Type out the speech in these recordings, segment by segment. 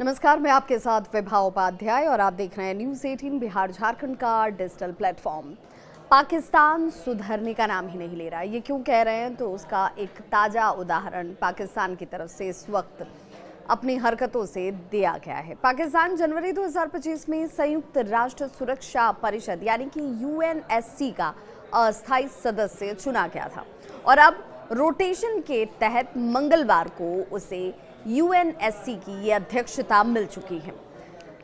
नमस्कार, मैं आपके साथ विभा उपाध्याय और आप देख रहे हैं न्यूज़ 18 बिहार झारखंड का डिजिटल प्लेटफॉर्म। पाकिस्तान सुधरने का नाम ही नहीं ले रहा। ये क्यों कह रहे हैं तो उसका एक ताज़ा उदाहरण पाकिस्तान की तरफ से इस वक्त अपनी हरकतों से दिया गया है। पाकिस्तान जनवरी 2025 में संयुक्त राष्ट्र सुरक्षा परिषद यानी कि यूएनएससी का अस्थायी सदस्य चुना गया था और अब रोटेशन के तहत मंगलवार को उसे यूएनएससी की ये अध्यक्षता मिल चुकी है।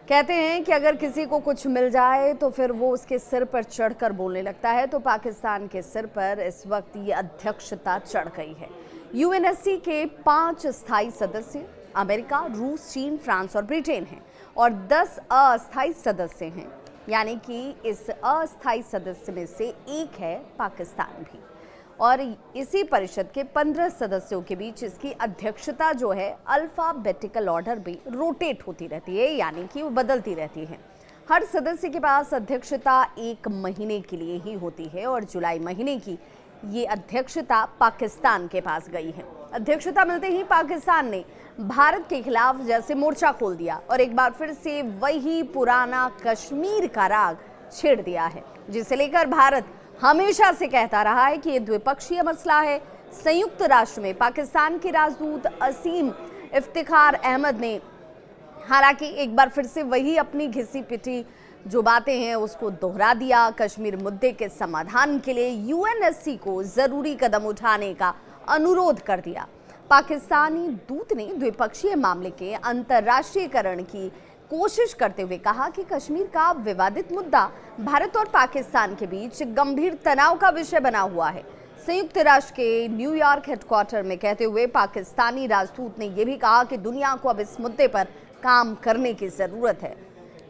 कहते हैं कि अगर किसी को कुछ मिल जाए तो फिर वो उसके सिर पर चढ़कर बोलने लगता है, तो पाकिस्तान के सिर पर इस वक्त ये अध्यक्षता चढ़ गई है। यूएनएससी के 5 स्थायी सदस्य अमेरिका, रूस, चीन, फ्रांस और ब्रिटेन हैं और 10 अस्थायी सदस्य हैं, यानी कि इस अस्थायी सदस्य में से एक है पाकिस्तान भी। और इसी परिषद के 15 सदस्यों के बीच इसकी अध्यक्षता जो है अल्फाबेटिकल ऑर्डर भी रोटेट होती रहती है, यानी कि वो बदलती रहती है। हर सदस्य के पास अध्यक्षता 1 महीने के लिए ही होती है और जुलाई महीने की ये अध्यक्षता पाकिस्तान के पास गई है। अध्यक्षता मिलते ही पाकिस्तान ने भारत के खिलाफ जैसे मोर्चा खोल दिया और एक बार फिर से वही पुराना कश्मीर का राग छेड़ दिया है, जिसे लेकर भारत हमेशा से कहता रहा है कि ये द्विपक्षीय मसला है। संयुक्त राष्ट्र में पाकिस्तान के राजदूत असीम इफ्तिखार अहमद ने हालांकि एक बार फिर से वही अपनी घिसी पिटी जो बातें हैं उसको दोहरा दिया। कश्मीर मुद्दे के समाधान के लिए यूएनएससी को जरूरी कदम उठाने का अनुरोध कर दिया। पाकिस्तानी दूत ने द्विपक्षीय मामले के अंतर्राष्ट्रीयकरण की कोशिश करते हुए कहा कि कश्मीर का विवादित मुद्दा भारत और पाकिस्तान के बीच गंभीर तनाव का विषय बना हुआ है। संयुक्त राष्ट्र के न्यूयॉर्क हेडक्वार्टर में कहते हुए पाकिस्तानी राजदूत ने यह भी कहा कि दुनिया को अब इस मुद्दे पर काम करने की जरूरत है।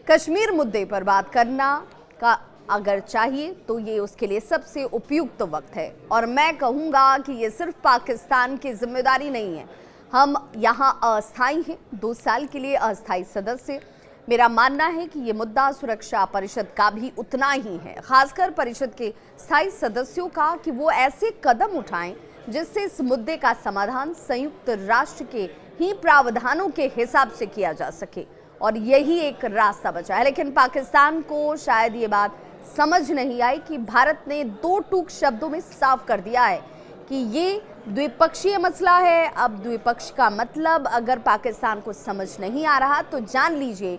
कश्मीर मुद्दे पर बात करना का अगर चाहिए तो ये उसके लिए सबसे उपयुक्त वक्त है और मैं कहूँगा कि ये सिर्फ पाकिस्तान की जिम्मेदारी नहीं है। हम यहाँ अस्थायी हैं, 2 साल के लिए अस्थायी सदस्य। मेरा मानना है कि ये मुद्दा सुरक्षा परिषद का भी उतना ही है, खासकर परिषद के स्थायी सदस्यों का, कि वो ऐसे कदम उठाएं जिससे इस मुद्दे का समाधान संयुक्त राष्ट्र के ही प्रावधानों के हिसाब से किया जा सके और यही एक रास्ता बचा है। लेकिन पाकिस्तान को शायद ये बात समझ नहीं आई कि भारत ने 2 टूक शब्दों में साफ कर दिया है कि ये द्विपक्षीय मसला है। अब द्विपक्ष का मतलब अगर पाकिस्तान को समझ नहीं आ रहा तो जान लीजिए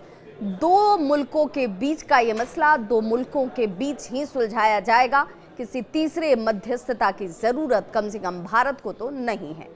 2 मुल्कों के बीच का ये मसला 2 मुल्कों के बीच ही सुलझाया जाएगा। किसी तीसरे मध्यस्थता की जरूरत कम से कम भारत को तो नहीं है।